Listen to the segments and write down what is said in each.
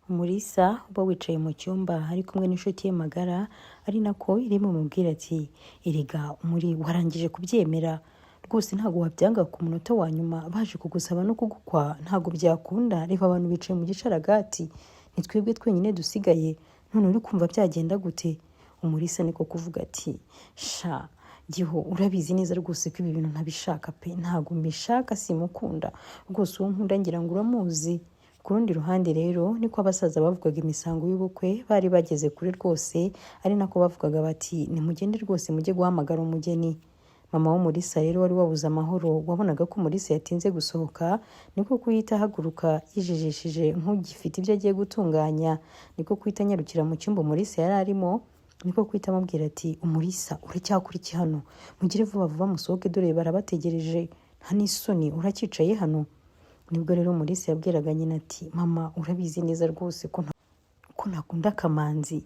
Umulisa uba wicaye mu cyumba ari kumwe n'inshuti ye magara, ari nako iri bumubwire ati erega umuri warangije kubyemera rwose ntabwo wabyanga ku munota wa nyuma baje kugusaba no kugukwa ntabwo byakunda. Reba abantu bicaye mu gicaragati ni twebwe twenyine dusigaye, none uri kumva byagenda gute? Umulisa niko kuvuga ati sha Giho urabizi neza rwose ko ibi bintu ntabishaka pe, ntabwo mbishaka, simukunda rwose, uwo nkunda ngira ngo uramuzi. Ku rundi ruhande rero niko abasaza bavugaga imisango y'ubukwe bari bageze kuri rwose, ari nako bavugaga bati nimugende rwose mujye guhamagara umugeni. Mama w'Umulisa rero wari wabuze amahoro, wabonaga ko Umulisa yatinze gusohoka, niko kuhita ahaguruka yijijishije nk'ugifite ibyo agiye gutunganya, niko kuhita anyarukira mu cyumba Umulisa yari arimo, niko kuhita amubwira ati Umulisa uracyakora iki hano? Mugire vuba vuba musohoke dore barabategereje, nta n'isoni uracyicaye hano. Nibwo rero Umulisa yabwiraga nyina ati mama urabizi neza rwose ko nakunda Kamanzi,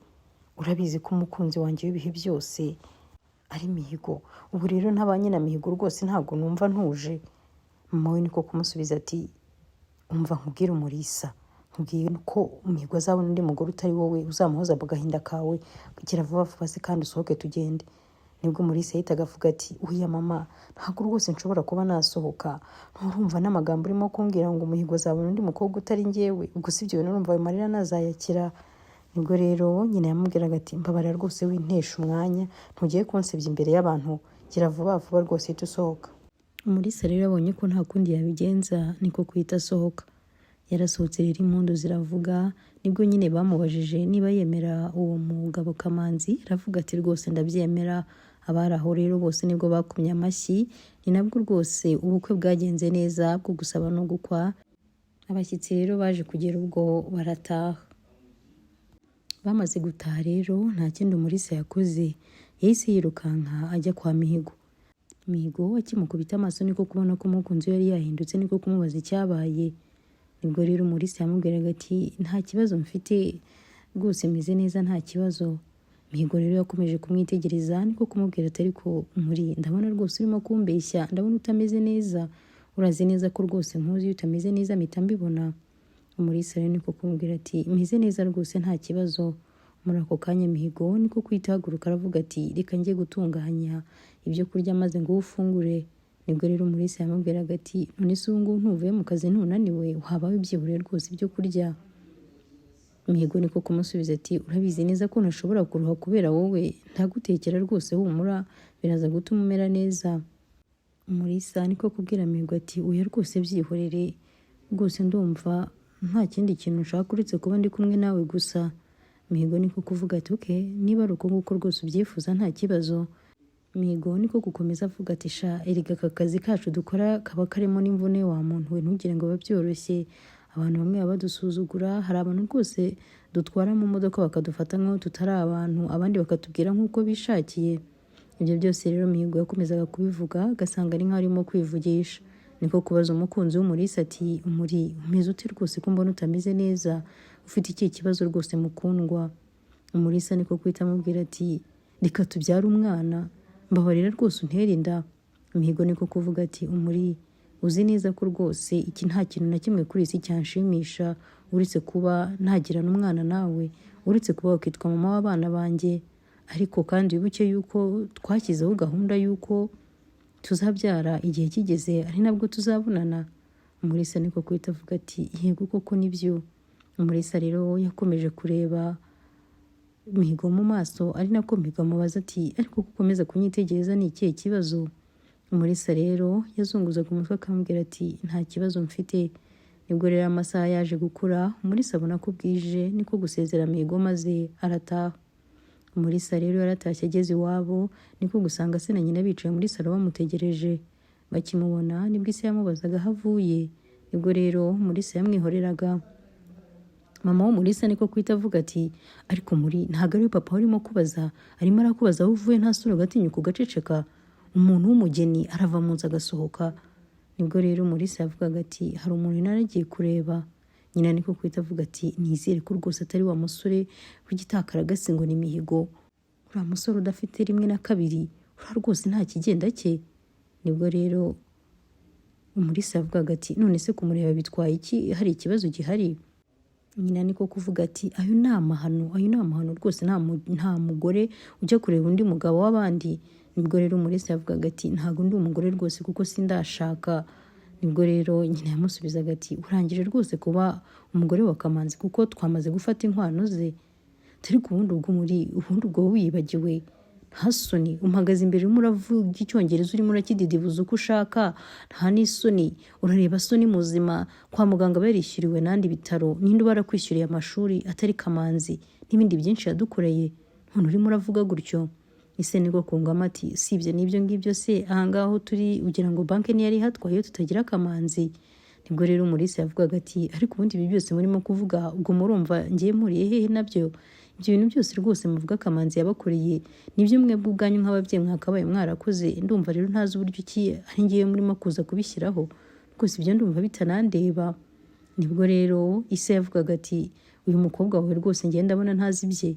urabizi ko umukunzi wanjye w'ibihe byose ari Mihigo, ubu rero ntabanye na Mihigo rwose ntabwo numva ntuje. Mama we niko kumusubiza ati umva nkubwire Umulisa, nkubwiye ko Mihigo azabona undi mugore utari wowe uzamuhoza mu gahinda kawe, gira vuba vuba se kandi usohoke tugende. Nibwo Umulisa yahitaga avuga ati uya mama ntabwo rwose nshobora kuba nasohoka, nturumva n'amagambo urimo kumbwira ngo Mihigo azabona undi mukobwa utari njyewe, ubwo si ibyo bintu urumva ayo marira nazayakira? Nibwo rero nyina yamubwiraga ati mbabarira rwose wintesha umwanya, ntugiye kunsebya imbere y'abantu, gira vuba vuba rwose uhite usohoka. Umulisa rero abonye ko nta kundi yabigenza niko kuhita asohoka. Yarasohotse rero impundu ziravuga, nibwo nyine bamubajije niba yemera uwo mugabo Kamanzi, aravuga ati rwose ndabyemera. Abari aho rero bose nibwo bakumye amashyi, ni nabwo rwose ubukwe bwagenze neza bwo gusaba no gukwa. Abashyitsi rero baje kugera ubwo barataha. Bamaze gutaha rero nta kindi Umulisa yakoze, yahise yirukanka ajya kwa Mihigo. Mihigo akimukubita amaso niko kubona ko umukunzi we yari yahindutse, niko kumubaza icyabaye. Nibwo rero Umulisa yamubwiraga ati nta kibazo mfite rwose, meze neza nta kibazo. Mihigo rero yakomeje kumwitegereza niko kumubwira ati ariko muri ndabona rwose urimo kumbeshya, ndabona utameze neza, urazi neza ko rwose nkuzi iyo utameze neza mpita mbibona. Umulisa rero niko kumubwira ati meze neza rwose nta kibazo. Muri ako kanya Mihigo niko kwita haguruka aravuga ati reka njye gutunganya ibyo kurya maze ngo ufungure. Nibwo rero Umulisa yamubwiraga ati none se ubu ngubu ntuvuye mu kazi ntunaniwe, waba wibyiburiye rwose ibyo kurya? Mihigo niko kumusubiza ati urabizi neza ko ntashobora kuruha kubera wowe, ntagutekera rwose, humura biraza gutuma umera neza. Umulisa niko kubwira Mihigo ati uya rwose byihorere, rwose ndumva nta kindi kintu nshaka uretse kuba ndi kumwe nawe gusa. Mihigo niko kuvuga ati okay, niba ari uko nguko rwose ubyifuza nta kibazo. Mihigo niko gukomeza avuga ati sha erega aka kazi kacu dukora kaba karimo n'imvune wa muntu we, ntugire ngo biba byoroshye. Abantu bamwe baba badusuzugura, hari abantu rwose dutwara mu modoka bakadufata nk'aho tutari abantu, abandi bakatubwira nk'uko bishakiye. Ibyo byose rero Mihigo yakomezaga kubivuga agasanga ari nk'aho arimo kwivugisha. Niko kubaza umukunzi w'Umulisa ati umuri umeze ute rwose ko mbona utameze neza, ufite iki kibazo rwose mukundwa? Umulisa niko kwita amubwira ati reka tubyare umwana, mbabarira rwose untere inda. Mihigo niko kuvuga ati umuri uzi neza ko rwose iki nta kintu na kimwe kuri isi cyanshimisha uretse kuba nagira n'umwana nawe, uretse kuba wakitwa mama w'abana banjye, ariko kandi wibuke yuko twashyizeho gahunda yuko tuzabyara igihe kigeze ari nabwo tuzabonana. Umulisa niko kuhita avuga ati yego koko nibyo. Umulisa rero yakomeje kureba Mihigo mu maso, ari nako Mihigo amubaza ati ariko gukomeza kunyitegereza ni ikihe kibazo? Umulisa rero yazunguzaga umutwe akamubwira ati nta kibazo mfite. Nibwo rero amasaha yaje gukura, Umulisa abona ko bwije niko gusezera Mihigo maze arataha. Umulisa rero yaratashye ageze iwabo, niko gusanga se na nyina bicaye muri salo bamutegereje. Bakimubona nibwo ise yamubazaga aho avuye, nibwo rero Umulisa yamwihoreraga. Mama w'Umulisa niko kwita avuga ati ariko muri ntabwo ari papa urimo kubaza, arimo arakubaza aho uvuye nta sura ugatinyuka ugaceceka, umuntu w'umugeni arava mu nzu agasohoka. Nibwo rero Umulisa yavugaga ati hari umuntu naragiye kureba. Nyina niko kwita avuga ati nizere ko rwose atari wa musore w'igitakaragasi ngo ni Mihigo, uriya musore udafite rimwe na kabiri, uriya rwose nta kigenda cye. Nibwo rero Umulisa yavugaga ati none se kumureba bitwaye iki, hari ikibazo gihari? nyina niko kuvuga ati ayo ni amahano rwose, nta mugore ujya kureba undi mugabo w'abandi. Nibwo rero Umulisa yavugaga ati ntabwo ndi umugore rwose kuko sindashaka. Nibwo rero nyina yamusubizaga ati urangije rwose kuba umugore wa Kamanzi kuko twamaze gufata inkwano ze. Ariko ubundi ubwo wiyibagiwe, nta soni, umpagaze imbere urimo uravuga icyongereza, urimo urakididibuza uko ushaka, nta n'isoni. Urareba soni muzima, kwa muganga barishyuriwe n'andi bitaro, ninde uba arakwishyuriye amashuri atari Kamanzi n'ibindi byinshi yadukoreye, none urimo uravuga gutyo. Ise nibwo kungamo ati sibye n'ibyo ngibyo se, ahangaha aho turi ugira ngo banki niyo yari ihatwaye iyo tutagira Kamanzi. Nibwo rero Umulisa yavugaga ati ariko ubundi ibi byose murimo kuvuga ubwo murumva ngiye muriye hehe nabyo? Ibyo bintu byose rwose muvuga Kamanzi yabakoreye nibyo mwebwe ubwanyu nk'ababyeyi mwakabaye mwarakoze. Ndumva rero ntazi uburyo ki ari ngiye murimo kuza kubishyiraho, rwose ibyo ndumva bitanandeba. Nibwo rero Ise yavugaga ati uyu mukobwa wawe rwose ngenda ndabona ntazi ibye.